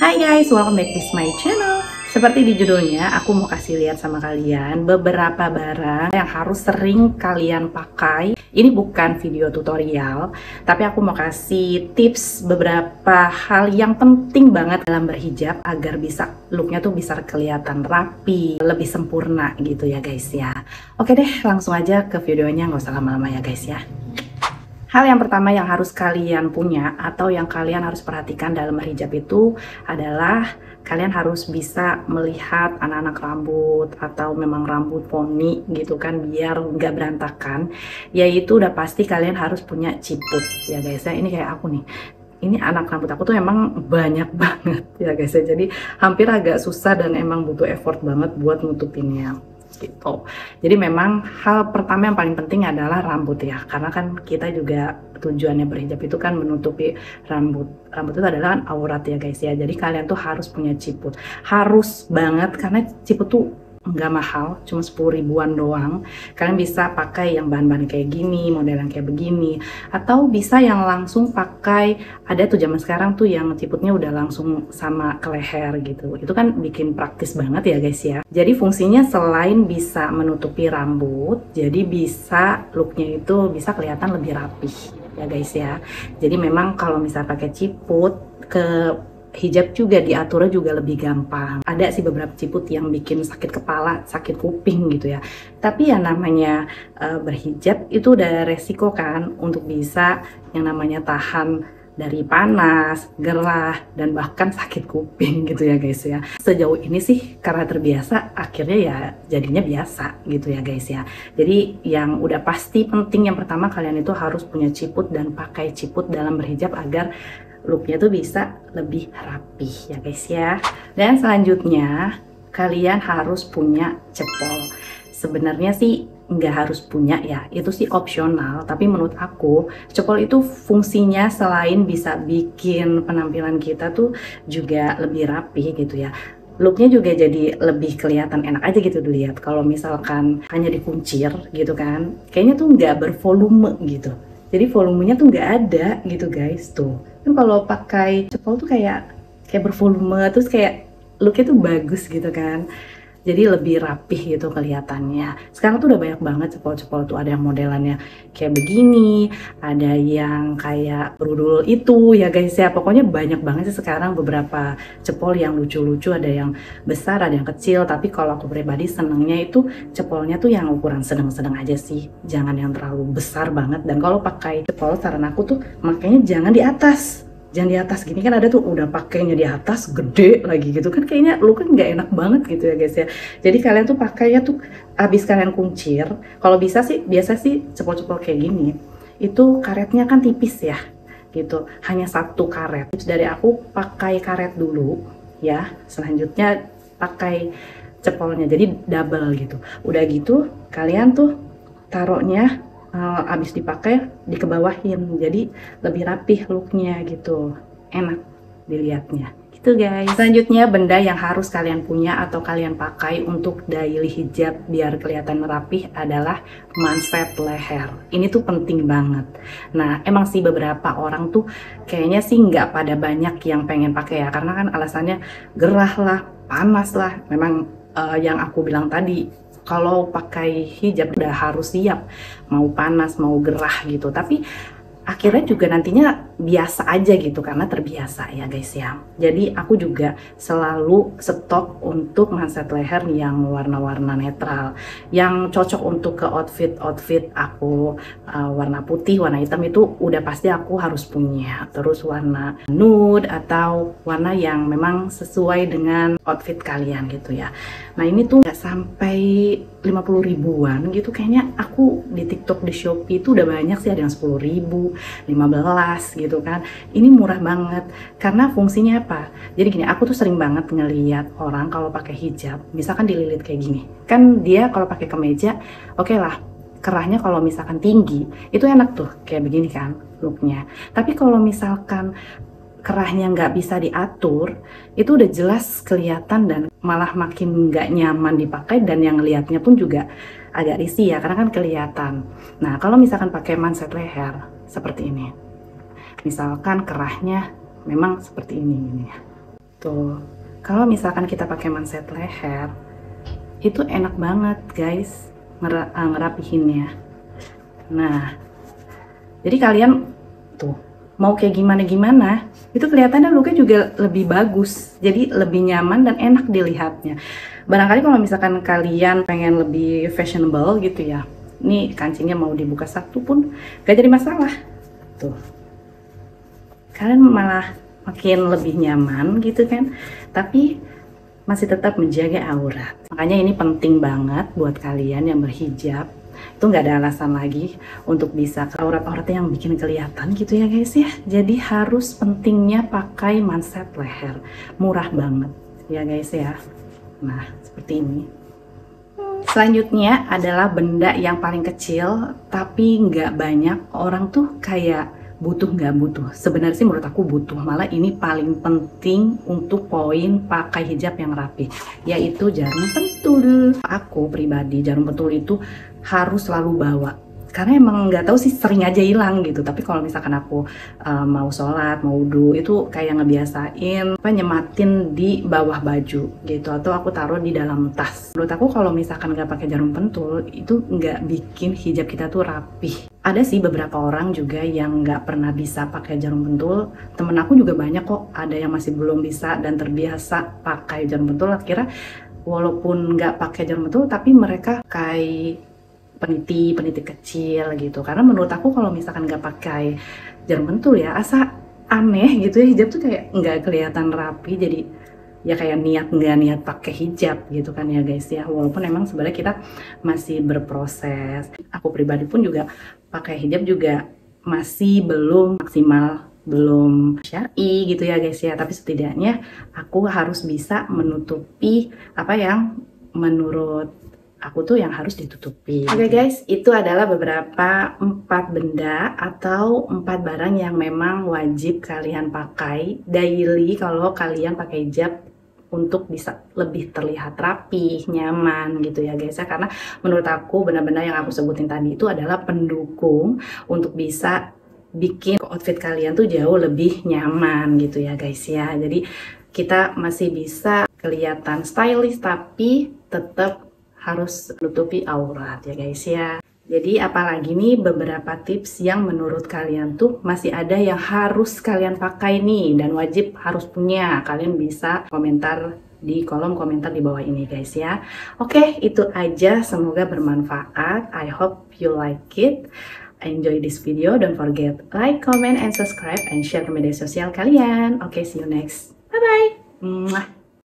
Hai guys, welcome back to my channel. Seperti di judulnya, aku mau kasih lihat sama kalian beberapa barang yang harus sering kalian pakai. Ini bukan video tutorial, tapi aku mau kasih tips beberapa hal yang penting banget dalam berhijab agar bisa looknya tuh bisa kelihatan rapi, lebih sempurna gitu ya guys ya. Oke deh, langsung aja ke videonya, nggak usah lama-lama ya guys ya. Hal yang pertama yang harus kalian punya atau yang kalian harus perhatikan dalam berhijab itu adalah kalian harus bisa melihat anak-anak rambut atau memang rambut poni gitu kan, biar nggak berantakan. Yaitu udah pasti kalian harus punya ciput ya guys ya. Ini kayak aku nih. Ini anak rambut aku tuh emang banyak banget ya guys ya. Jadi hampir agak susah dan emang butuh effort banget buat nutupinnya gitu. Jadi memang hal pertama yang paling penting adalah rambut ya, karena kan kita juga tujuannya berhijab itu kan menutupi rambut. Rambut itu adalah aurat ya guys ya. Jadi kalian tuh harus punya ciput, harus banget, karena ciput tuh nggak mahal, cuma 10 ribuan doang. Kalian bisa pakai yang bahan-bahan kayak gini, model yang kayak begini, atau bisa yang langsung pakai, ada tuh zaman sekarang tuh yang ciputnya udah langsung sama ke leher gitu. Itu kan bikin praktis banget ya guys ya. Jadi fungsinya selain bisa menutupi rambut, jadi bisa looknya itu bisa kelihatan lebih rapih ya guys ya. Jadi memang kalau misalnya pakai ciput, ke hijab juga diaturnya juga lebih gampang. Ada sih beberapa ciput yang bikin sakit kepala, sakit kuping gitu ya. Tapi yang namanya berhijab itu udah resiko kan untuk bisa yang namanya tahan dari panas, gerah, dan bahkan sakit kuping gitu ya guys ya. Sejauh ini sih karena terbiasa, akhirnya ya jadinya biasa gitu ya guys ya. Jadi yang udah pasti penting yang pertama, kalian itu harus punya ciput dan pakai ciput dalam berhijab agar looknya tuh bisa lebih rapih ya guys ya. Dan selanjutnya kalian harus punya cepol. Sebenarnya sih nggak harus punya ya, itu sih opsional. Tapi menurut aku cepol itu fungsinya selain bisa bikin penampilan kita tuh juga lebih rapih gitu ya, looknya juga jadi lebih kelihatan enak aja gitu dilihat. Kalau misalkan hanya dikuncir gitu kan, kayaknya tuh nggak bervolume gitu. Jadi volumenya tuh nggak ada gitu guys tuh. Kan kalau pakai cepol tuh kayak bervolume, terus kayak looknya tuh bagus gitu kan. Jadi lebih rapih gitu kelihatannya. Sekarang tuh udah banyak banget cepol-cepol tuh, ada yang modelannya kayak begini, ada yang kayak berudul itu ya guys ya. Pokoknya banyak banget sih sekarang beberapa cepol yang lucu-lucu, ada yang besar, ada yang kecil. Tapi kalau aku pribadi senengnya itu cepolnya tuh yang ukuran sedang-sedang aja sih. Jangan yang terlalu besar banget. Dan kalau pakai cepol, saran aku tuh makanya jangan di atas. Jangan di atas gini, kan ada tuh udah pakainya di atas gede lagi gitu kan, kayaknya lu kan nggak enak banget gitu ya guys ya. Jadi kalian tuh pakainya tuh abis kalian kuncir, kalau bisa sih, biasa sih cepol-cepol kayak gini itu karetnya kan tipis ya gitu, hanya satu karet. Tips dari aku, pakai karet dulu ya, selanjutnya pakai cepolnya jadi double gitu. Udah gitu kalian tuh taruhnya abis dipakai dikebawahin, jadi lebih rapih looknya gitu, enak dilihatnya gitu guys. Selanjutnya benda yang harus kalian punya atau kalian pakai untuk daily hijab biar kelihatan rapih adalah manset leher. Ini tuh penting banget. Nah emang sih beberapa orang tuh kayaknya sih nggak pada banyak yang pengen pakai ya, karena kan alasannya gerah lah, panas lah. Memang yang aku bilang tadi, kalau pakai hijab udah harus siap, mau panas, mau gerah gitu. Tapi akhirnya juga nantinya biasa aja gitu, karena terbiasa ya guys ya. Jadi aku juga selalu stok untuk manset leher yang warna-warna netral, yang cocok untuk ke outfit aku. Warna putih, warna hitam itu udah pasti aku harus punya. Terus warna nude atau warna yang memang sesuai dengan outfit kalian gitu ya. Nah ini tuh nggak sampai 50 ribuan gitu kayaknya. Aku di TikTok, di Shopee itu udah banyak sih, ada yang 10 ribu, 15 gitu kan. Ini murah banget karena fungsinya apa? Jadi gini, aku tuh sering banget ngeliat orang kalau pakai hijab, misalkan dililit kayak gini kan, dia kalau pakai kemeja oke lah, kerahnya kalau misalkan tinggi itu enak tuh kayak begini kan looknya. Tapi kalau misalkan kerahnya nggak bisa diatur, itu udah jelas kelihatan dan malah makin nggak nyaman dipakai, dan yang ngelihatnya pun juga agak risih ya, karena kan kelihatan. Nah kalau misalkan pakai manset leher seperti ini, misalkan kerahnya memang seperti ini ya, Tuh, kalau misalkan kita pakai manset leher, itu enak banget guys ngerapihinnya. Nah, jadi kalian tuh mau kayak gimana itu kelihatannya looknya juga lebih bagus, jadi lebih nyaman dan enak dilihatnya. Barangkali kalau misalkan kalian pengen lebih fashionable gitu ya, ini kancingnya mau dibuka satu pun gak jadi masalah. Tuh, kalian malah makin lebih nyaman gitu kan, tapi masih tetap menjaga aurat. Makanya ini penting banget buat kalian yang berhijab. Itu nggak ada alasan lagi untuk bisa ke aurat-auratnya yang bikin kelihatan gitu ya guys ya. Jadi harus pentingnya pakai manset leher, murah banget ya guys ya. Nah seperti ini. Selanjutnya adalah benda yang paling kecil tapi nggak banyak orang tuh kayak butuh nggak butuh. Sebenarnya sih menurut aku butuh, malah ini paling penting untuk poin pakai hijab yang rapi, yaitu jarum pentul. Aku pribadi jarum pentul itu harus selalu bawa, karena emang nggak tahu sih sering aja hilang gitu. Tapi kalau misalkan aku mau sholat, mau wudhu, itu kayak ngebiasain nyematin di bawah baju gitu, atau aku taruh di dalam tas. Menurut aku kalau misalkan nggak pakai jarum pentul itu nggak bikin hijab kita tuh rapih. Ada sih beberapa orang juga yang nggak pernah bisa pakai jarum pentul. Temen aku juga banyak kok, ada yang masih belum bisa dan terbiasa pakai jarum pentul. Akhirnya walaupun nggak pakai jarum pentul tapi mereka kayak peniti kecil gitu. Karena menurut aku kalau misalkan nggak pakai jarum pentul ya asa aneh gitu ya, hijab tuh kayak nggak kelihatan rapi. Jadi ya kayak nggak niat pakai hijab gitu kan ya guys ya. Walaupun emang sebenarnya kita masih berproses. Aku pribadi pun juga pakai hijab juga masih belum maksimal, belum syar'i gitu ya guys ya. Tapi setidaknya aku harus bisa menutupi apa yang menurut aku tuh yang harus ditutupi. Oke guys, itu adalah beberapa 4 benda atau 4 barang yang memang wajib kalian pakai daily kalau kalian pakai hijab untuk bisa lebih terlihat rapi, nyaman gitu ya guys ya. Karena menurut aku benda-benda yang aku sebutin tadi itu adalah pendukung untuk bisa bikin outfit kalian tuh jauh lebih nyaman gitu ya guys ya. Jadi kita masih bisa kelihatan stylish tapi tetap harus menutupi aurat ya guys ya. Jadi apalagi nih beberapa tips yang menurut kalian tuh masih ada yang harus kalian pakai nih dan wajib harus punya. Kalian bisa komentar di kolom komentar di bawah ini guys ya. Oke, itu aja, semoga bermanfaat. I hope you like it. Enjoy this video. Don't forget like, comment, and subscribe and share ke media sosial kalian. Oke, see you next. Bye bye.